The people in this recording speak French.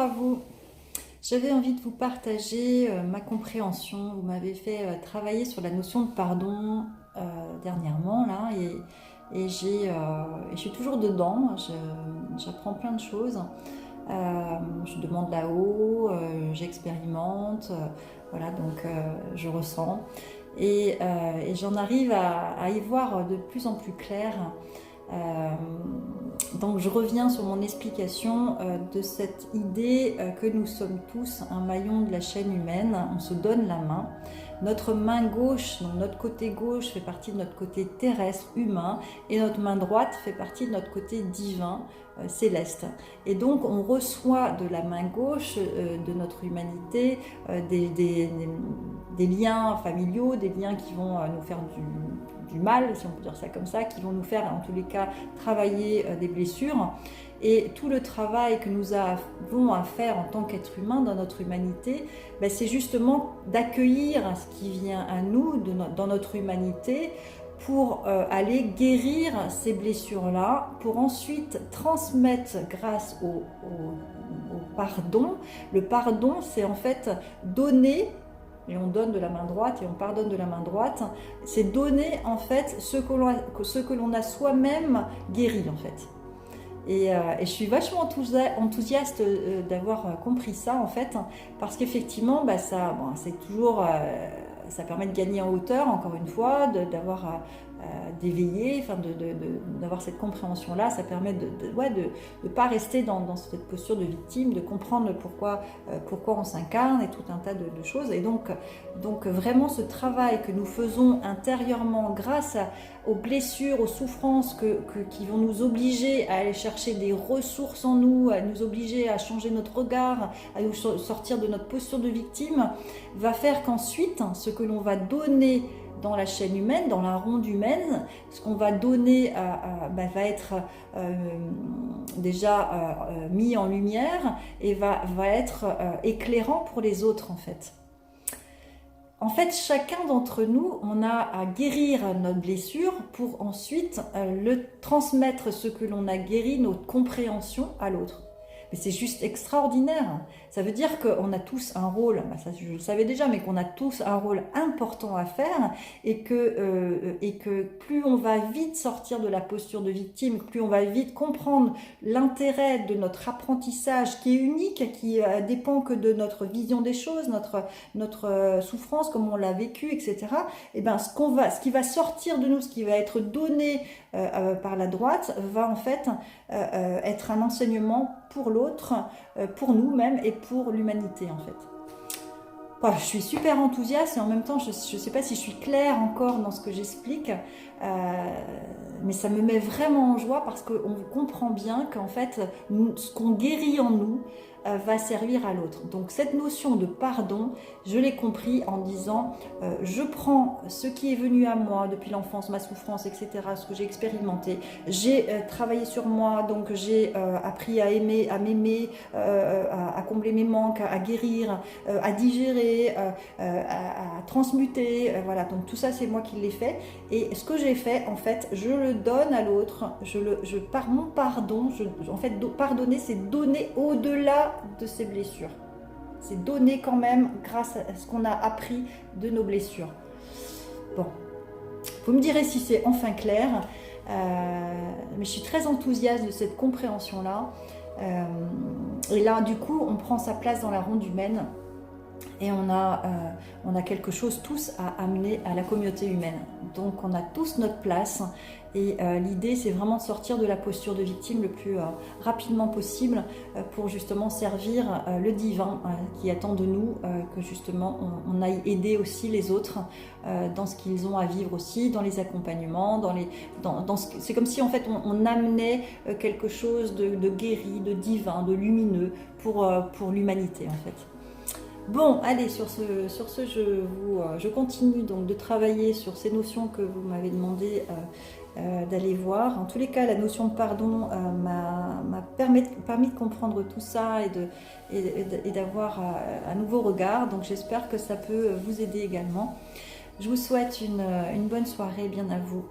à vous. J'avais envie de vous partager ma compréhension. Vous m'avez fait travailler sur la notion de pardon dernièrement là et je suis toujours dedans. J'apprends plein de choses. Je demande là-haut, j'expérimente, voilà donc je ressens et j'en arrive à y voir de plus en plus clair. Euh, donc je reviens sur mon explication de cette idée que nous sommes tous un maillon de la chaîne humaine, on se donne la main. Notre main gauche, donc notre côté gauche fait partie de notre côté terrestre, humain, et notre main droite fait partie de notre côté divin, céleste. Et donc on reçoit de la main gauche de notre humanité des liens familiaux, des liens qui vont nous faire du mal, si on peut dire ça comme ça, qui vont nous faire en tous les cas travailler des blessures. Et tout le travail que nous avons à faire en tant qu'être humain dans notre humanité, ben c'est justement d'accueillir ce qui vient à nous dans notre humanité pour aller guérir ces blessures-là, pour ensuite transmettre grâce au pardon. Le pardon, c'est en fait donner. Et on donne de la main droite et on pardonne de la main droite, c'est donner en fait ce que l'on a soi-même guéri en fait. Et je suis vachement enthousiaste d'avoir compris ça en fait, parce qu'effectivement bah, c'est toujours, ça permet de gagner en hauteur encore une fois, d'avoir d'éveiller, enfin d'avoir cette compréhension là, ça permet de ne pas rester dans cette posture de victime, de comprendre pourquoi on s'incarne et tout un tas de choses. Et donc vraiment ce travail que nous faisons intérieurement grâce aux blessures, aux souffrances qui vont nous obliger à aller chercher des ressources en nous, à nous obliger à changer notre regard, à nous sortir de notre posture de victime, va faire qu'ensuite ce que l'on va donner dans la chaîne humaine, dans la ronde humaine, ce qu'on va donner va être déjà mis en lumière et va être éclairant pour les autres en fait. En fait, chacun d'entre nous, on a à guérir notre blessure pour ensuite le transmettre ce que l'on a guéri, notre compréhension à l'autre. Mais c'est juste extraordinaire. Ça veut dire qu'on a tous un rôle, ça je le savais déjà, mais qu'on a tous un rôle important à faire et que plus on va vite sortir de la posture de victime, plus on va vite comprendre l'intérêt de notre apprentissage qui est unique, qui dépend que de notre vision des choses, notre souffrance, comme on l'a vécu, etc. Et ben ce qui va sortir de nous, ce qui va être donné par la droite, va en fait être un enseignement pour l'autre, pour nous-mêmes et pour l'humanité en fait. Je suis super enthousiaste et en même temps je ne sais pas si je suis claire encore dans ce que j'explique, mais ça me met vraiment en joie parce qu'on comprend bien qu'en fait ce qu'on guérit en nous va servir à l'autre. Donc cette notion de pardon, je l'ai compris en disant je prends ce qui est venu à moi depuis l'enfance, ma souffrance, etc., ce que j'ai expérimenté, j'ai travaillé sur moi, donc j'ai appris à aimer, à m'aimer, à combler mes manques, à guérir, à digérer, à transmuter, voilà, donc tout ça c'est moi qui l'ai fait, et ce que j'ai fait en fait, je le donne à l'autre, par mon pardon, en fait pardonner c'est donner au-delà de ces blessures. C'est donner quand même grâce à ce qu'on a appris de nos blessures. Bon, vous me direz si c'est enfin clair, mais je suis très enthousiaste de cette compréhension-là. Et là, du coup, on prend sa place dans la ronde humaine et on a quelque chose tous à amener à la communauté humaine. Donc on a tous notre place et l'idée c'est vraiment de sortir de la posture de victime le plus rapidement possible pour justement servir le divin qui attend de nous que justement on aille aider aussi les autres dans ce qu'ils ont à vivre aussi, dans les accompagnements, c'est comme si en fait on amenait quelque chose de guéri, de divin, de lumineux pour l'humanité en fait. Bon, allez, sur ce je continue donc de travailler sur ces notions que vous m'avez demandé d'aller voir. En tous les cas, la notion de pardon m'a permis de comprendre tout ça et d'avoir un nouveau regard. Donc j'espère que ça peut vous aider également. Je vous souhaite une bonne soirée, bien à vous.